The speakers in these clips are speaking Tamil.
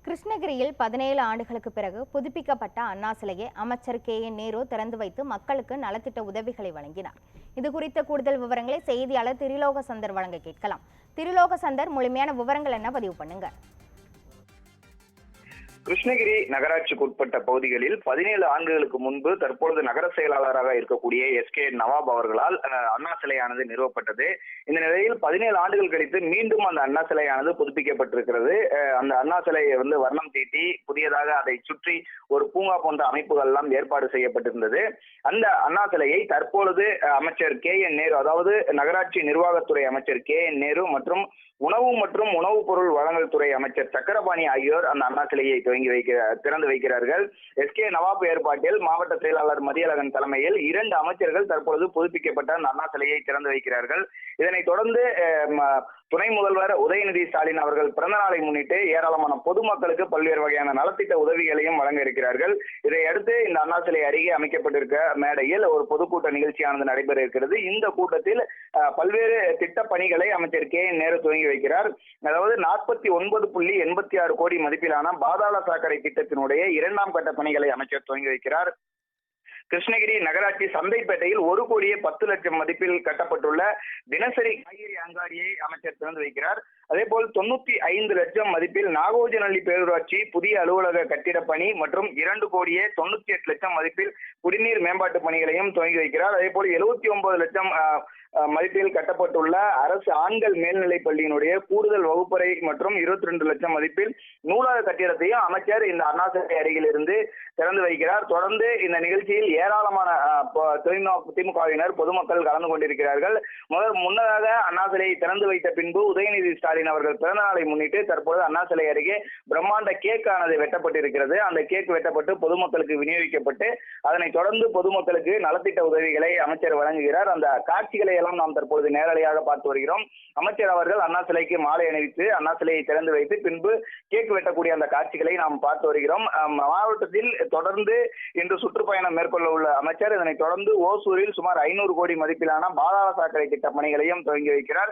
கிருஷ்ணகிரியில் 17 ஆண்டுகளுக்கு பிறகு புதுப்பிக்கப்பட்ட அண்ணா சிலையை அமைச்சர் KN நேரு திறந்து வைத்து மக்களுக்கு நலத்திட்ட உதவிகளை வழங்கினார். இது குறித்த கூடுதல் விவரங்களை செய்தியாளர் திரிலோக சந்தர் வழங்க கேட்கலாம். திரிலோக சந்தர், முழுமையான விவரங்கள் என்ன பதிவு பண்ணுங்க. கிருஷ்ணகிரி நகராட்சிக்கு உட்பட்ட பகுதிகளில் 17 ஆண்டுகளுக்கு முன்பு தற்பொழுது நகர செயலாளராக இருக்கக்கூடிய SK நவாப் அவர்களால் அண்ணா சிலையானது நிறுவப்பட்டது. இந்த நிலையில் 17 ஆண்டுகள் கழித்து மீண்டும் அந்த அண்ணா சிலையானது புதுப்பிக்கப்பட்டிருக்கிறது. அந்த அண்ணா சிலையை வர்ணம் தீட்டி புதியதாக அதை சுற்றி ஒரு பூங்கா போன்ற அமைப்புகள் எல்லாம் ஏற்பாடு செய்யப்பட்டிருந்தது. அந்த அண்ணா சிலையை தற்பொழுது அமைச்சர் KN நேரு, அதாவது நகராட்சி நிர்வாகத்துறை அமைச்சர் KN நேரு மற்றும் உணவுப் பொருள் வழங்கல் துறை அமைச்சர் சக்கரபாணி ஆகியோர் அந்த அண்ணா சிலையை திறந்து வைக்கிறார்கள். SK நவாப் ஏற்பாட்டில் மாவட்ட செயலாளர் மதியழகன் தலைமையில் 2 அமைச்சர்கள் தற்பொழுது புதுப்பிக்கப்பட்ட அந்த அண்ணா சிலையை திறந்து வைக்கிறார்கள். இதனைத் தொடர்ந்து துணை முதல்வர் உதயநிதி ஸ்டாலின் அவர்கள் பிறந்த நாளை முன்னிட்டு ஏராளமான பொதுமக்களுக்கு பல்வேறு வகையான நலத்திட்ட உதவிகளையும் வழங்க இருக்கிறார்கள். இதையடுத்து இந்த அண்ணா சிலை அருகே அமைக்கப்பட்டிருக்க மேடையில் ஒரு பொதுக்கூட்ட நிகழ்ச்சியானது நடைபெற இருக்கிறது. இந்த கூட்டத்தில் பல்வேறு திட்ட பணிகளை அமைச்சர் KN நேரு துவங்கி வைக்கிறார். அதாவது 49.86 கோடி மதிப்பிலான பாதாள சாக்கடை திட்டத்தினுடைய 2ஆம் கட்ட பணிகளை அமைச்சர் துவங்கி வைக்கிறார். கிருஷ்ணகிரி நகராட்சி சந்தைப்பேட்டையில் 1,10,00,000 மதிப்பில் கட்டப்பட்டுள்ள தினசரி காய்கறி அங்காடியை அமைச்சர் திறந்து வைக்கிறார். அதேபோல் 95 லட்சம் மதிப்பில் நாகோஜனல்லி பேரூராட்சி புதிய அலுவலக கட்டிட பணி மற்றும் 2,98,00,000 மதிப்பில் குடிநீர் மேம்பாட்டு பணிகளையும் துவங்கி வைக்கிறார். அதேபோல் 79 லட்சம் மதிப்பில் கட்டப்பட்டுள்ள அரசு ஆண்கள் மேல்நிலைப் பள்ளியினுடைய கூடுதல் வகுப்பறை மற்றும் 22 லட்சம் மதிப்பில் நூலக கட்டிடத்தையும் அமைச்சர் இந்த அண்ணா சிலை அருகில் இருந்து திறந்து வைக்கிறார். தொடர்ந்து இந்த நிகழ்ச்சியில் ஏராளமான திமுகவினர் பொதுமக்கள் கலந்து கொண்டிருக்கிறார்கள். முன்னதாக அண்ணா சிலையை திறந்து வைத்த பின்பு உதயநிதி ஸ்டாலின் அவர்கள் பிறந்த நாளை முன்னிட்டு தற்போது அண்ணா சிலை அருகே பிரம்மாண்ட கேக் ஆனது வெட்டப்பட்டிருக்கிறது. அந்த கேக் வெட்டப்பட்டு பொதுமக்களுக்கு விநியோகிக்கப்பட்டு அதனைத் தொடர்ந்து பொதுமக்களுக்கு நலத்திட்ட உதவிகளை அமைச்சர் வழங்குகிறார். அந்த காட்சிகளை எல்லாம் நாம் தற்போது நேரடியாக பார்த்து வருகிறோம். அமைச்சர் அவர்கள் அண்ணா சிலைக்கு மாலை அணிவித்து அண்ணா சிலையை திறந்து வைத்து பின்பு கேக் வெட்டக்கூடிய அந்த காட்சிகளை நாம் பார்த்து வருகிறோம். மாவட்டத்தில் தொடர்ந்து இன்று சுற்றுப்பயணம் மேற்கொள்ள உள்ள அமைச்சர் இதனைத் தொடர்ந்து ஓசூரில் சுமார் 500 கோடி மதிப்பிலான பாதாள சாக்கடை திட்ட பணிகளையும் துவங்கி வைக்கிறார்.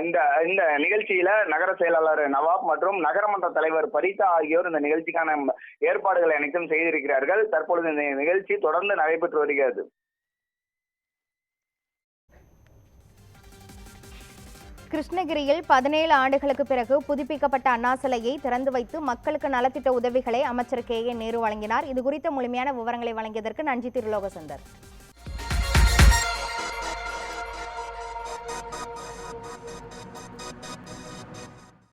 இந்த நிகழ்ச்சியில நகர செயலாளர் நவாப் மற்றும் நகரமன்ற தலைவர் பரிதா ஆகியோர் இந்த நிகழ்ச்சிக்கான ஏற்பாடுகளை அனைத்தும் செய்திருக்கிறார்கள். தற்பொழுது இந்த நிகழ்ச்சி தொடர்ந்து நடைபெற்று வருகிறது. கிருஷ்ணகிரியில் 17 ஆண்டுகளுக்கு பிறகு புதுப்பிக்கப்பட்ட அண்ணா சிலையை திறந்து வைத்து மக்களுக்கு நலத்திட்ட உதவிகளை அமைச்சர் KN நேரு வழங்கினார். இது குறித்த முழுமையான விவரங்களை வழங்கியதற்கு நன்றி திரிலோக சந்தர்.